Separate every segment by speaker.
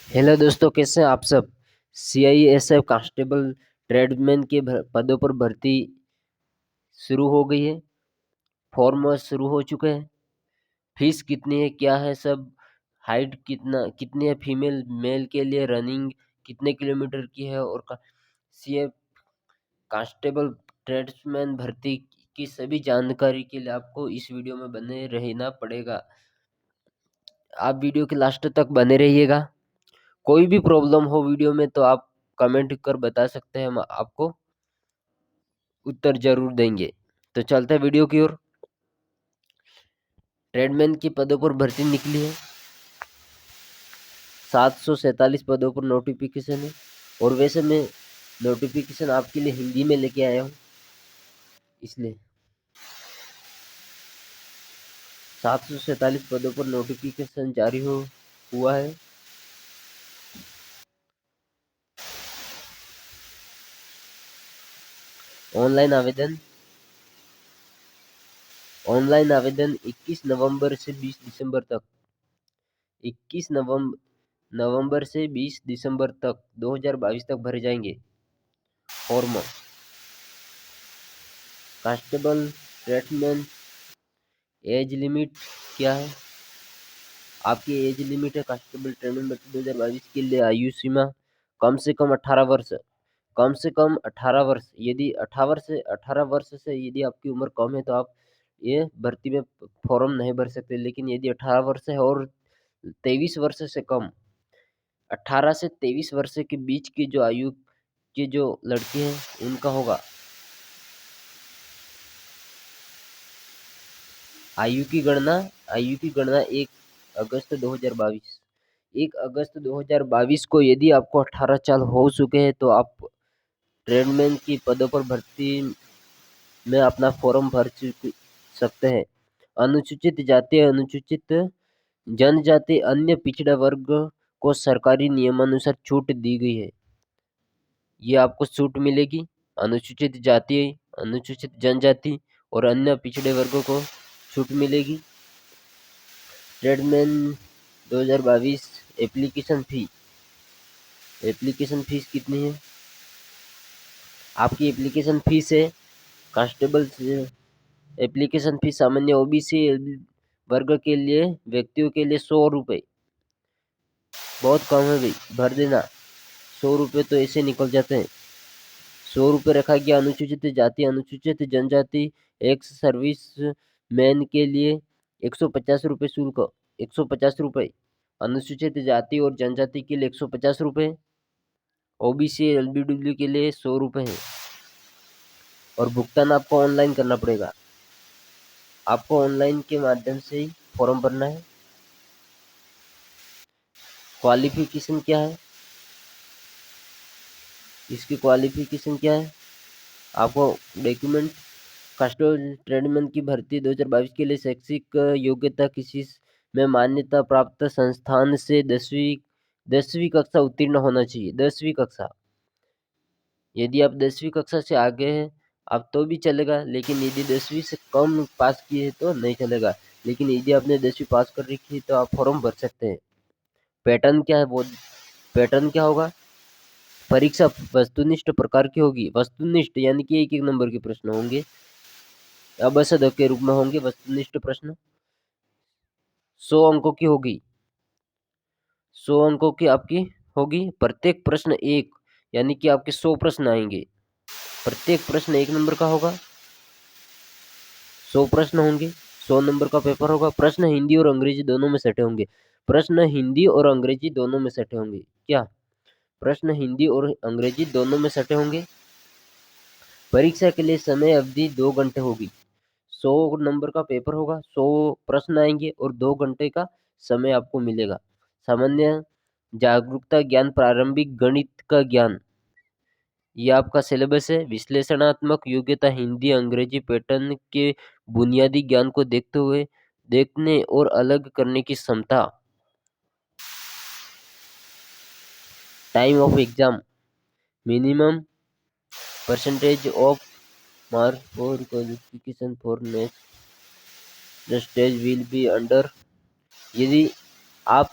Speaker 1: Hello दोस्तों, कैसे हैं आप सब। CISF कांस्टेबल ट्रेडमैन के पदों पर भर्ती शुरू हो गई है। फॉर्म शुरू हो चुके हैं। फीस कितनी है, क्या है सब, हाइट कितनी है फीमेल मेल के लिए, रनिंग कितने किलोमीटर की है, और CIF कांस्टेबल ट्रेड्समैन भर्ती की सभी जानकारी के लिए आपको इस वीडियो में बने रहना पड़ेगा। आप वीडियो के लास्ट तक बने रहिएगा। कोई भी प्रॉब्लम हो वीडियो में तो आप कमेंट कर बता सकते हैं, हम आपको उत्तर जरूर देंगे। तो चलते हैं वीडियो की ओर। ट्रेडमैन की पदों पर भर्ती निकली है। 747 पदों पर नोटिफिकेशन है। और वैसे मैं नोटिफिकेशन आपके लिए हिंदी में लेके आया हूँ, इसलिए 747 पदों पर नोटिफिकेशन जारी हुआ है। ऑनलाइन आवेदन 21 नवंबर से 20 दिसंबर तक 21 नवंबर से 20 दिसंबर तक 2022 तक भरे जाएंगे form. Constable tradesman age limit क्या है। आपकी एज लिमिट है कांस्टेबल ट्रेडमैन भर्ती 2022 के लिए। आयु सीमा कम से कम 18 वर्ष। कम से कम 18 वर्ष। यदि 18 वर्ष से यदि आपकी उम्र कम है तो आप ये भर्ती में फॉर्म नहीं भर सकते। लेकिन यदि 18 वर्ष है और 23 वर्ष से कम, 18 से 23 वर्ष के बीच की जो आयु की जो लड़की है उनका होगा। आयु की गणना 1 अगस्त 2022 को यदि आपको 18 साल हो चुके हैं तो आप ट्रेडमैन की पदों पर भर्ती में अपना फॉर्म भर सकते हैं। अनुसूचित जाति, अनुसूचित जनजाति, अन्य पिछड़ा वर्ग को सरकारी नियमानुसार छूट दी गई है। ये आपको छूट मिलेगी। अनुसूचित जाति, अनुसूचित जनजाति और अन्य पिछड़े वर्गों को छूट मिलेगी। ट्रेडमैन 2022 एप्लीकेशन फीस कितनी है। आपकी एप्लीकेशन फीस है कांस्टेबल एप्लीकेशन फीस सामान्य OBC वर्ग के लिए व्यक्तियों के लिए 100 रुपये। बहुत कम है भाई, भर देना। 100 रुपये तो ऐसे निकल जाते हैं। 100 रुपये रखा गया। अनुसूचित जाति, अनुसूचित जनजाति, एक्स सर्विस मैन के लिए 150 रुपये शुल्क। 150 रुपये। अनुसूचित जाति और जनजाति के लिए 150 रुपये। OBC LBW के लिए 100 रुपये है। और भुगतान आपको ऑनलाइन करना पड़ेगा। आपको ऑनलाइन के माध्यम से ही फॉर्म भरना है। क्वालिफिकेशन क्या है, इसकी क्वालिफिकेशन क्या है। आपको डॉक्यूमेंट कांस्टेबल ट्रेडमैन की भर्ती 2022 के लिए शैक्षिक योग्यता किसी में मान्यता प्राप्त संस्थान से 10वीं कक्षा उत्तीर्ण होना चाहिए। 10वीं कक्षा। यदि आप 10वीं कक्षा से आगे हैं आप तो भी चलेगा, लेकिन यदि 10वीं से कम पास किए तो नहीं चलेगा। लेकिन यदि आपने 10वीं पास कर रखी है तो आप फॉर्म भर सकते हैं। पैटर्न क्या है, वो पैटर्न क्या होगा। परीक्षा वस्तुनिष्ठ प्रकार की होगी। वस्तुनिष्ठ यानी कि एक नंबर के प्रश्न होंगे, अवसद के रूप में होंगे। वस्तुनिष्ठ प्रश्न 100 अंकों की होगी। 100 अंकों की आपकी होगी। प्रत्येक प्रश्न एक, यानी कि आपके 100 प्रश्न आएंगे। प्रत्येक प्रश्न 1 नंबर का होगा। 100 प्रश्न होंगे। 100 नंबर का पेपर होगा। प्रश्न हिंदी और अंग्रेजी दोनों में सटे होंगे। प्रश्न हिंदी और अंग्रेजी दोनों में सटे होंगे। क्या प्रश्न हिंदी और अंग्रेजी दोनों में सटे होंगे। परीक्षा के लिए समय अवधि 2 घंटे होगी। 100 नंबर का पेपर होगा, 100 प्रश्न आएंगे और 2 घंटे का समय आपको मिलेगा। सामान्य जागरूकता ज्ञान, प्रारंभिक गणित का ज्ञान, ये आपका सिलेबस है। विश्लेषणात्मक योग्यता हिंदी अंग्रेजी पैटर्न के बुनियादी ज्ञान को देखने और अलग करने की क्षमता। Time of exam, minimum percentage of mark for qualification for next stage will be under. यदि आप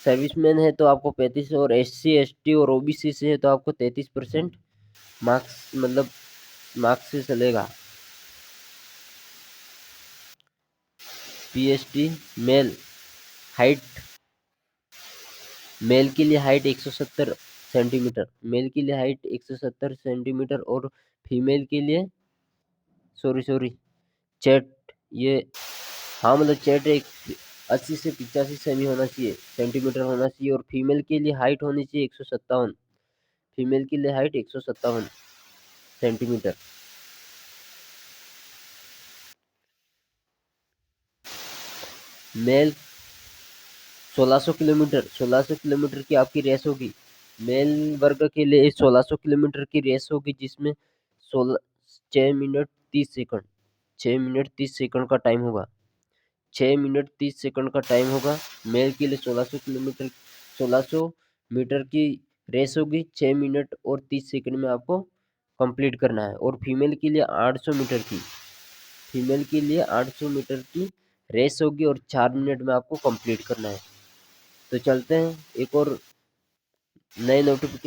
Speaker 1: सर्विसमैन है तो आपको 35, और SC ST और OBC से है तो आपको 33% मार्क्स, मतलब मार्क्स से चलेगा। PST मेल हाइट, मेल के लिए हाइट 170 सेंटीमीटर, मेल के लिए हाइट 170 सेंटीमीटर, और फीमेल के लिए सॉरी चैट, ये हाँ मतलब चैट एक 80 से 85 सेमी होना चाहिए, सेंटीमीटर होना चाहिए, और फीमेल के लिए हाइट होनी चाहिए 157, फीमेल के लिए हाइट 157 सेंटीमीटर। मेल 1600 किलोमीटर की आपकी रेस होगी, मेल वर्ग के लिए 1600 किलोमीटर की रेस होगी, जिसमें 6 मिनट 30 सेकंड का टाइम होगा, 6 मिनट 30 सेकंड का टाइम होगा। मेल के लिए 1600 मीटर की रेस होगी, 6 मिनट और 30 सेकंड में आपको कंप्लीट करना है। और फीमेल के लिए 800 मीटर की रेस होगी, और 4 मिनट में आपको कंप्लीट करना है। तो चलते हैं एक और नए नोटिफिकेशन